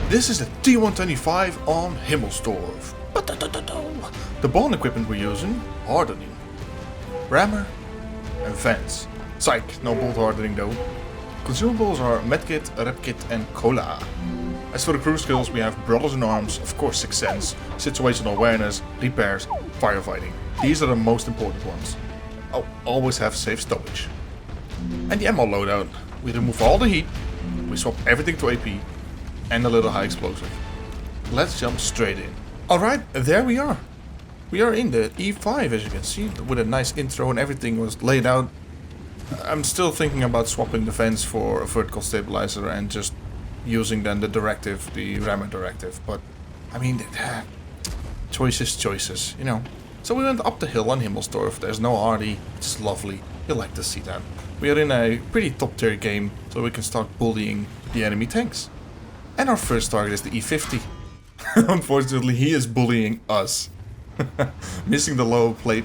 This is the T110E5 on Himmelsdorf. The bone equipment we're using, hardening, rammer, and vents. Psych, no bolt hardening though. Consumables are medkit, repkit, and cola. As for the crew skills, we have brothers in arms, of course sixth sense, situational awareness, repairs, firefighting. These are the most important ones. I'll always have safe stowage. And the ammo loadout. We remove all the heat, we swap everything to AP, and a little high explosive. Let's jump straight in. Alright, there we are. We are in the E5, as you can see, with a nice intro and everything was laid out. I'm still thinking about swapping the vents for a vertical stabilizer and just using then the directive, the rammer directive, but I mean, choices, you know. So we went up the hill on Himmelsdorf. There's no Hardy, it's lovely, you'll like to see that. We are in a pretty top tier game, so we can start bullying the enemy tanks. And our first target is the E50. Unfortunately, he is bullying us. Missing the lower plate,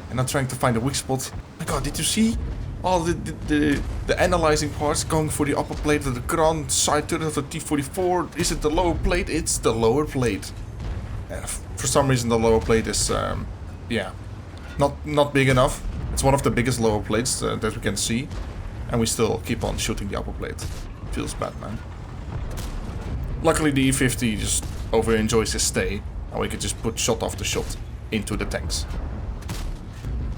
and I'm trying to find a weak spot. Oh my god, did you see all the analyzing parts going for the upper plate of the Kran, side turret of the T44? Is it the lower plate? It's the lower plate. For some reason the lower plate is, yeah, not big enough. It's one of the biggest lower plates that we can see, and we still keep on shooting the upper plate. Feels bad, man. Luckily the E50 just over enjoys his stay, and we can just put shot after shot into the tanks.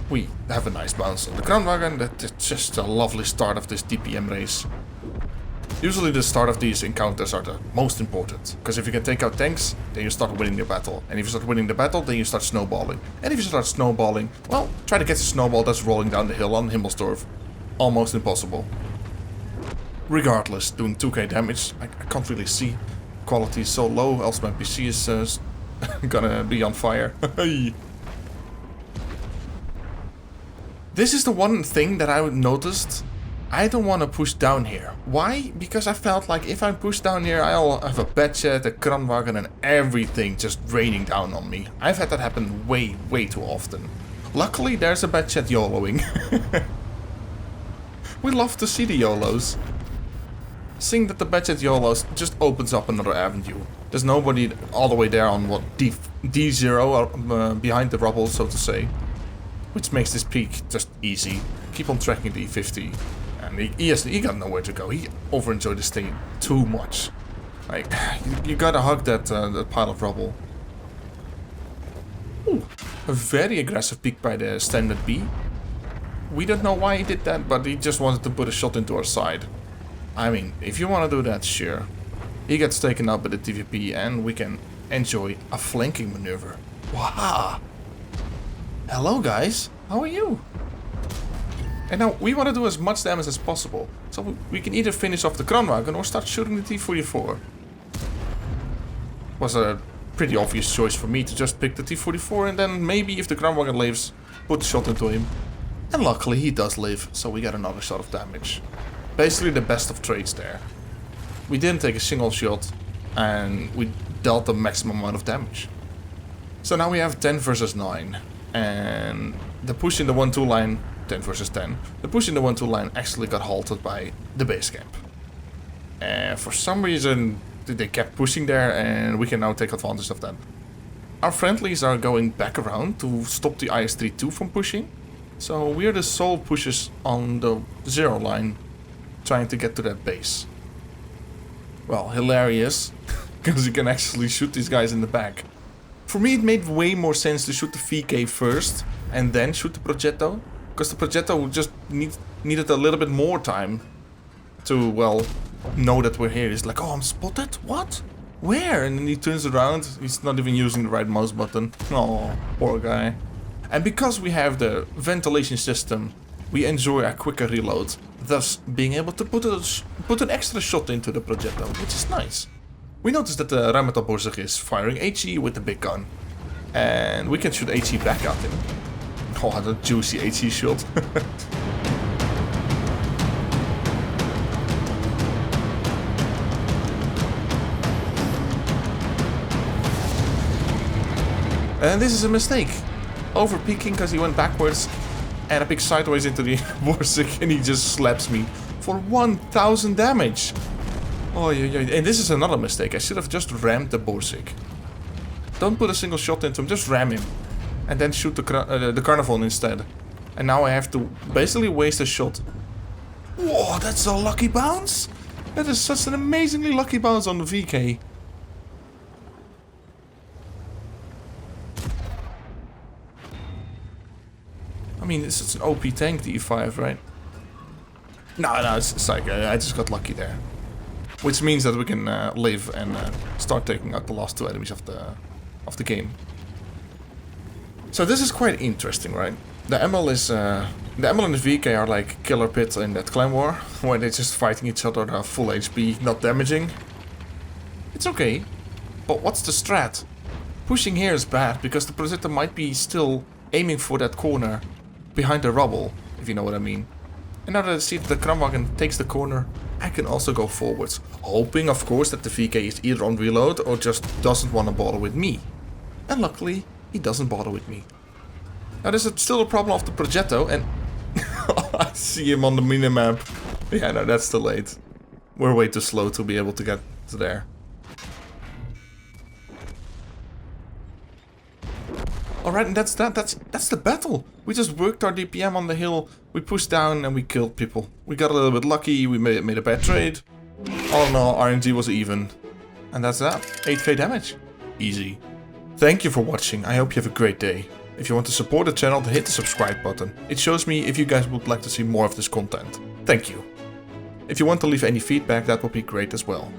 We have a nice bounce on the Kranwagen. That's just a lovely start of this DPM race. Usually the start of these encounters are the most important, because if you can take out tanks, then you start winning the battle. And if you start winning the battle, then you start snowballing. And if you start snowballing, well, try to catch a snowball that's rolling down the hill on Himmelsdorf. Almost impossible. Regardless, doing 2k damage, I can't really see. Quality is so low, else my PC is gonna be on fire. This is the one thing that I noticed. I don't want to push down here. Why? Because I felt like if I push down here, I'll have a Batchet, a Kranwagen, and everything just raining down on me. I've had that happen way too often. Luckily, there's a Batchet YOLOing. We love to see the YOLOs. Seeing that the Batchet YOLOs just opens up another avenue. There's nobody all the way there on what D0 behind the rubble, so to say. Which makes this peak just easy. Keep on tracking the E50. And he got nowhere to go. He over-enjoyed this thing too much. Like, you gotta hug that pile of rubble. Ooh, a very aggressive peak by the standard B. We don't know why he did that, but he just wanted to put a shot into our side. I mean, if you want to do that, sure. He gets taken up by the TVP and we can enjoy a flanking maneuver. Wow! Hello guys, how are you? And now we want to do as much damage as possible. So we can either finish off the Kranwagen or start shooting the T44. Was a pretty obvious choice for me to just pick the T44 and then maybe if the Kranwagen lives, put a shot into him. And luckily he does live, so we got another shot of damage. Basically the best of trades there. We didn't take a single shot and we dealt the maximum amount of damage. So now we have 10 versus 9. And the push in the 1-2 line, 10 versus 10, the push in the 1-2 line actually got halted by the base camp. And for some reason they kept pushing there and we can now take advantage of that. Our friendlies are going back around to stop the IS-32 from pushing. So we are the sole pushers on the 0 line trying to get to that base. Well, hilarious, because you can actually shoot these guys in the back. For me it made way more sense to shoot the VK first and then shoot the Progetto, because the Progetto just needed a little bit more time to, well, know that we're here. He's like, oh, I'm spotted? What? Where? And then he turns around, he's not even using the right mouse button. Oh, poor guy. And because we have the ventilation system, we enjoy a quicker reload, thus being able to put an extra shot into the Progetto, which is nice. We noticed that the Ramator Borzig is firing HE with the big gun. And we can shoot HE back at him. Oh, the juicy HE shot. And this is a mistake. Over peaking because he went backwards. And I picked sideways into the Borzig and he just slaps me for 1000 damage. Oh, yeah. And this is another mistake. I should have just rammed the Borsig. Don't put a single shot into him, just ram him. And then shoot the Carnival instead. And now I have to basically waste a shot. Whoa, that's a lucky bounce! That is such an amazingly lucky bounce on the VK. I mean, it's an OP tank, the E5, right? No, it's like I just got lucky there. Which means that we can live and start taking out the last two enemies of the game. So this is quite interesting, right? The ML and the VK are like Killer Pit in that clan war, where they're just fighting each other full HP, not damaging. It's okay, but what's the strat? Pushing here is bad, because the projector might be still aiming for that corner behind the rubble, if you know what I mean. And now that I see that the Kramwagen takes the corner, I can also go forwards, hoping of course that the VK is either on reload or just doesn't want to bother with me. And luckily, he doesn't bother with me. Now there's still a problem of the Progetto, and I see him on the minimap. Yeah, no, that's too late. We're way too slow to be able to get to there. Alright, and that's the battle. We just worked our DPM on the hill, we pushed down and we killed people. We got a little bit lucky, we made a bad trade. All in all, RNG was even. And that's that. 8k damage. Easy. Thank you for watching, I hope you have a great day. If you want to support the channel, hit the subscribe button. It shows me if you guys would like to see more of this content. Thank you. If you want to leave any feedback, that would be great as well.